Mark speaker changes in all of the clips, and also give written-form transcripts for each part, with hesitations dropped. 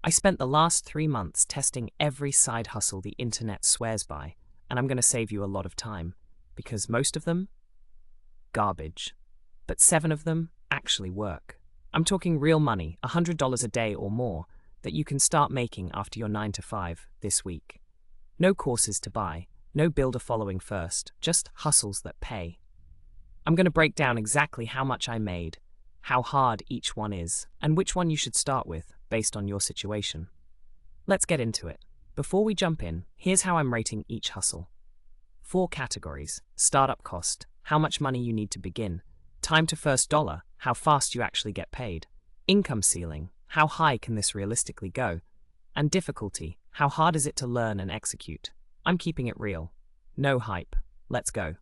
Speaker 1: I spent the last 3 months testing every side hustle the internet swears by, and I'm going to save you a lot of time, because most of them? Garbage. But 7 of them actually work. I'm talking real money, $100 a day or more, that you can start making after your 9 to 5 this week. No courses to buy, no build a following first, just hustles that pay. I'm going to break down exactly how much I made, how hard each one is, and which one you should start with based on your situation. Let's get into it. Before we jump in, here's how I'm rating each hustle. 4 categories: startup cost, how much money you need to begin; time to first dollar, how fast you actually get paid; income ceiling, how high can this realistically go; and difficulty, how hard is it to learn and execute. I'm keeping it real. No hype. Let's go.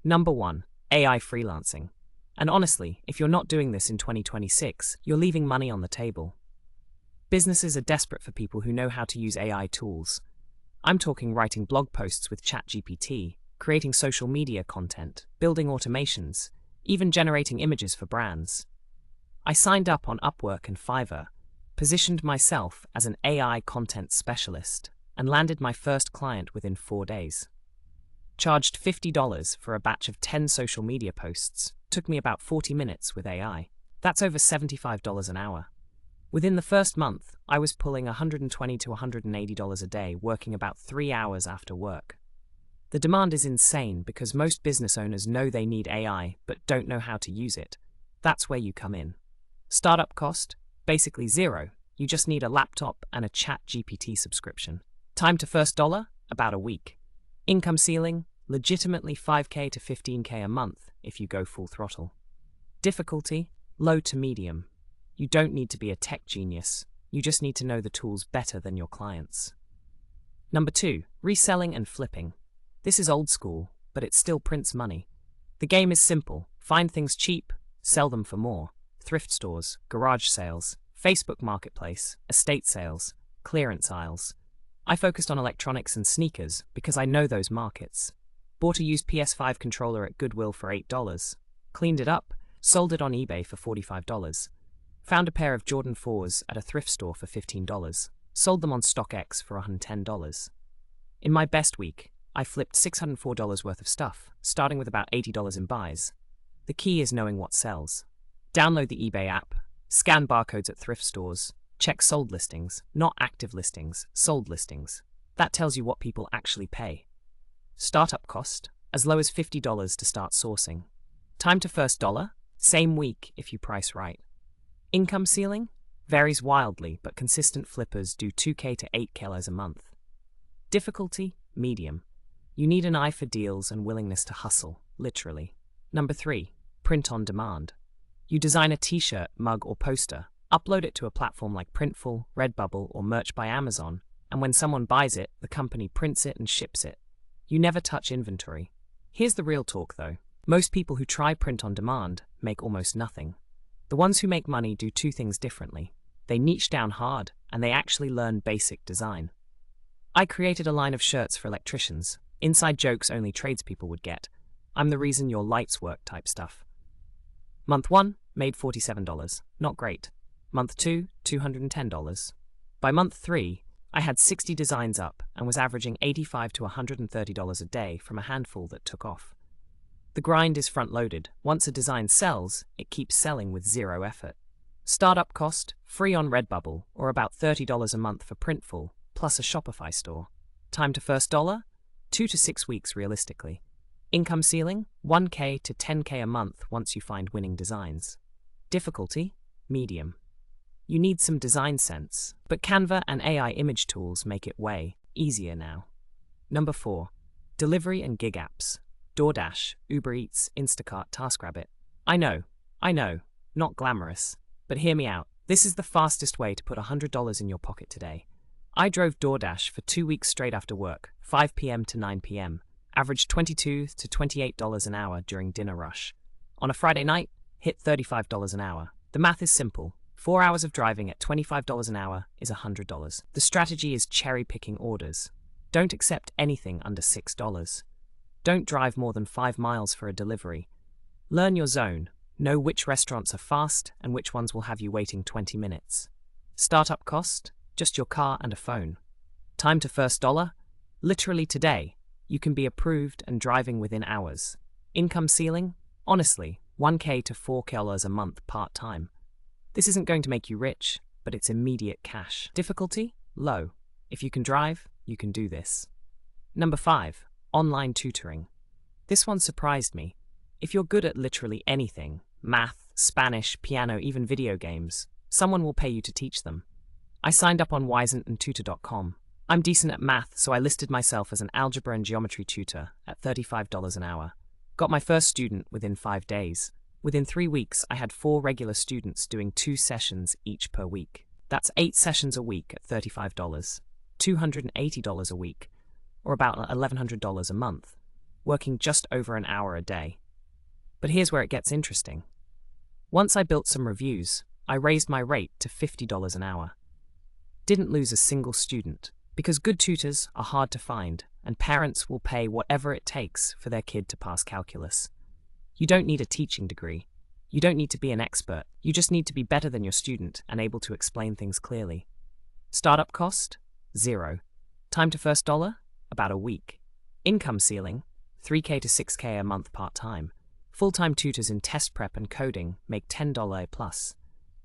Speaker 1: Number 1, AI freelancing. And honestly, if you're not doing this in 2026, you're leaving money on the table. Businesses are desperate for people who know how to use AI tools. I'm talking writing blog posts with ChatGPT, creating social media content, building automations, even generating images for brands. I signed up on Upwork and Fiverr, positioned myself as an AI content specialist, and landed my first client within 4 days. Charged $50 for a batch of 10 social media posts. Took me about 40 minutes with AI. That's over $75 an hour. Within the first month, I was pulling $120 to $180 a day, working about 3 hours after work. The demand is insane because most business owners know they need AI but don't know how to use it. That's where you come in. Startup cost? Basically zero. You just need a laptop and a ChatGPT subscription. Time to first dollar? About a week. Income ceiling? Legitimately $5K to $15K a month if you go full throttle. Difficulty? Low to medium. You don't need to be a tech genius. You just need to know the tools better than your clients. Number 2, reselling and flipping. This is old school, but it still prints money. The game is simple. Find things cheap, sell them for more. Thrift stores, garage sales, Facebook Marketplace, estate sales, clearance aisles. I focused on electronics and sneakers because I know those markets. Bought a used PS5 controller at Goodwill for $8. Cleaned it up, sold it on eBay for $45. Found a pair of Jordan 4s at a thrift store for $15. Sold them on StockX for $110. In my best week, I flipped $604 worth of stuff, starting with about $80 in buys. The key is knowing what sells. Download the eBay app, scan barcodes at thrift stores, check sold listings, not active listings, sold listings. That tells you what people actually pay. Startup cost? As low as $50 to start sourcing. Time to first dollar? Same week if you price right. Income ceiling? Varies wildly, but consistent flippers do $2K to $8K a month. Difficulty? Medium. You need an eye for deals and willingness to hustle, literally. Number 3, print on demand. You design a t-shirt, mug, or poster, upload it to a platform like Printful, Redbubble, or Merch by Amazon, and when someone buys it, the company prints it and ships it. You never touch inventory. Here's the real talk, though. Most people who try print on demand make almost nothing. The ones who make money do 2 things differently. They niche down hard, and they actually learn basic design. I created a line of shirts for electricians, inside jokes only tradespeople would get. I'm the reason your lights work type stuff. Month 1, made $47. Not great. Month 2, $210. By month 3, I had 60 designs up and was averaging $85 to $130 a day from a handful that took off. The grind is front-loaded. Once a design sells, it keeps selling with 0 effort. Startup cost, free on Redbubble, or about $30 a month for Printful, plus a Shopify store. Time to first dollar? 2 to 6 weeks realistically. Income ceiling? $1K to $10K a month once you find winning designs. Difficulty? Medium. You need some design sense, but Canva and AI image tools make it way easier now. Number 4, delivery and gig apps. DoorDash, Uber Eats, Instacart, TaskRabbit. I know, not glamorous. But hear me out. This is the fastest way to put $100 in your pocket today. I drove DoorDash for 2 weeks straight after work, 5 p.m. to 9 p.m., averaged $22 to $28 an hour during dinner rush. On a Friday night, hit $35 an hour. The math is simple. 4 hours of driving at $25 an hour is $100. The strategy is cherry-picking orders. Don't accept anything under $6. Don't drive more than 5 miles for a delivery. Learn your zone. Know which restaurants are fast and which ones will have you waiting 20 minutes. Startup cost? Just your car and a phone. Time to first dollar? Literally today. You can be approved and driving within hours. Income ceiling? Honestly, 1K to $4K a month part-time. This isn't going to make you rich, but it's immediate cash. Difficulty? Low. If you can drive, you can do this. Number 5. Online tutoring. This one surprised me. If you're good at literally anything, math, Spanish, piano, even video games, someone will pay you to teach them. I signed up on wisenandtutor.com. I'm decent at math, so I listed myself as an algebra and geometry tutor at $35 an hour. Got my first student within 5 days. Within 3 weeks, I had 4 regular students doing 2 sessions each per week. That's 8 sessions a week at $35, $280 a week, or about $1,100 a month, working just over an hour a day. But here's where it gets interesting. Once I built some reviews, I raised my rate to $50 an hour. Didn't lose a single student, because good tutors are hard to find, and parents will pay whatever it takes for their kid to pass calculus. You don't need a teaching degree. You don't need to be an expert. You just need to be better than your student and able to explain things clearly. Startup cost? 0. Time to first dollar? About a week. Income ceiling? 3K to 6K a month part-time. Full-time tutors in test prep and coding make $10 plus.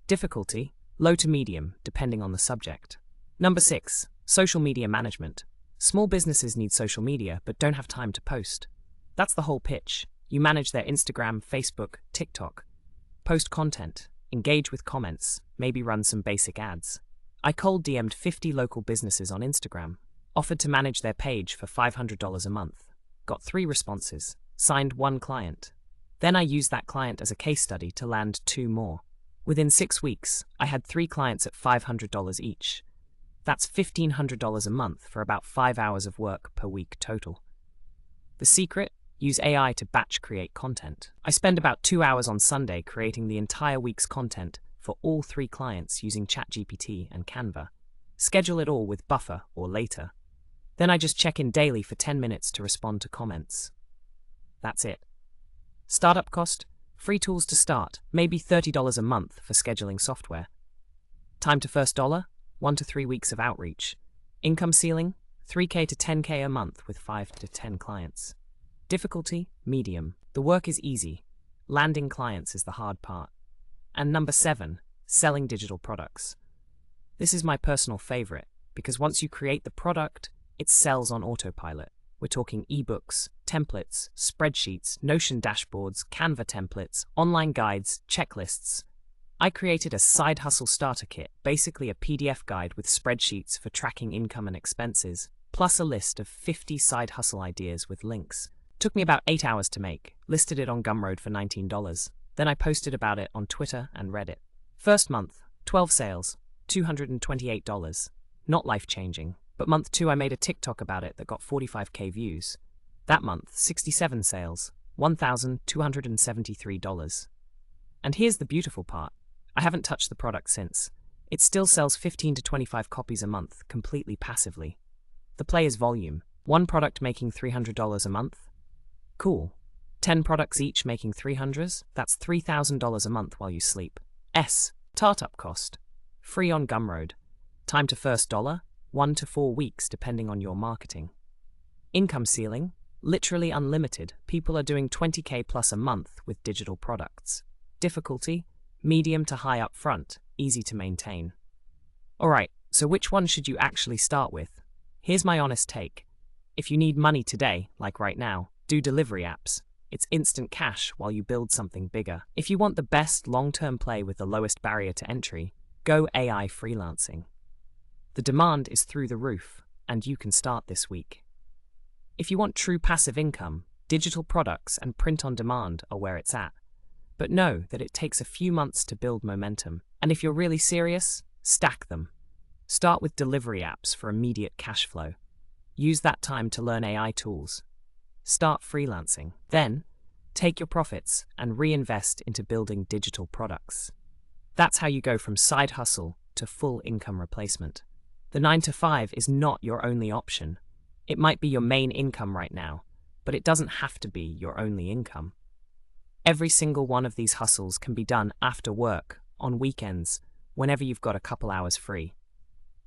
Speaker 1: Difficulty? Low to medium, depending on the subject. Number 6. Social media management. Small businesses need social media but don't have time to post. That's the whole pitch. You manage their Instagram, Facebook, TikTok. Post content, engage with comments, maybe run some basic ads. I cold DM'd 50 local businesses on Instagram, offered to manage their page for $500 a month. Got 3 responses, signed 1 client. Then I used that client as a case study to land 2 more. Within 6 weeks, I had 3 clients at $500 each. That's $1,500 a month for about 5 hours of work per week total. The secret? Use AI to batch create content. I spend about 2 hours on Sunday creating the entire week's content for all 3 clients using ChatGPT and Canva. Schedule it all with Buffer or Later. Then I just check in daily for 10 minutes to respond to comments. That's it. Startup cost? Free tools to start, maybe $30 a month for scheduling software. Time to first dollar? 1 to 3 weeks of outreach. Income ceiling? 3K to 10K a month with 5 to 10 clients. Difficulty? Medium. The work is easy. Landing clients is the hard part. And number 7, selling digital products. This is my personal favorite, because once you create the product, it sells on autopilot. We're talking ebooks, templates, spreadsheets, Notion dashboards, Canva templates, online guides, checklists. I created a side hustle starter kit, basically a PDF guide with spreadsheets for tracking income and expenses, plus a list of 50 side hustle ideas with links. Took me about 8 hours to make, listed it on Gumroad for $19. Then I posted about it on Twitter and Reddit. First month, 12 sales, $228. Not life-changing, but month 2 I made a TikTok about it that got 45K views. That month, 67 sales, $1,273. And here's the beautiful part. I haven't touched the product since. It still sells 15 to 25 copies a month, completely passively. The play is volume. 1 product making $300 a month? Cool. 10 products each making $300? That's $3,000 a month while you sleep. Startup cost. Free on Gumroad. Time to first dollar? 1 to 4 weeks depending on your marketing. Income ceiling? Literally unlimited. People are doing 20K plus a month with digital products. Difficulty? Medium to high up front, easy to maintain. Alright, so which one should you actually start with? Here's my honest take. If you need money today, like right now, do delivery apps. It's instant cash while you build something bigger. If you want the best long-term play with the lowest barrier to entry, go AI freelancing. The demand is through the roof, and you can start this week. If you want true passive income, digital products and print on demand are where it's at. But know that it takes a few months to build momentum. And if you're really serious, stack them. Start with delivery apps for immediate cash flow. Use that time to learn AI tools. Start freelancing. Then, take your profits and reinvest into building digital products. That's how you go from side hustle to full income replacement. The 9 to 5 is not your only option. It might be your main income right now, but it doesn't have to be your only income. Every single one of these hustles can be done after work, on weekends, whenever you've got a couple hours free.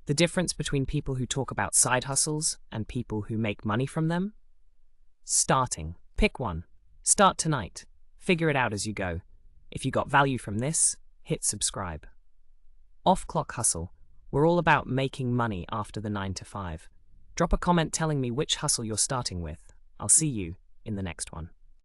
Speaker 1: The difference between people who talk about side hustles and people who make money from them? Starting. Pick one. Start tonight. Figure it out as you go. If you got value from this, hit subscribe. Off-clock hustle. We're all about making money after the 9 to 5. Drop a comment telling me which hustle you're starting with. I'll see you in the next one.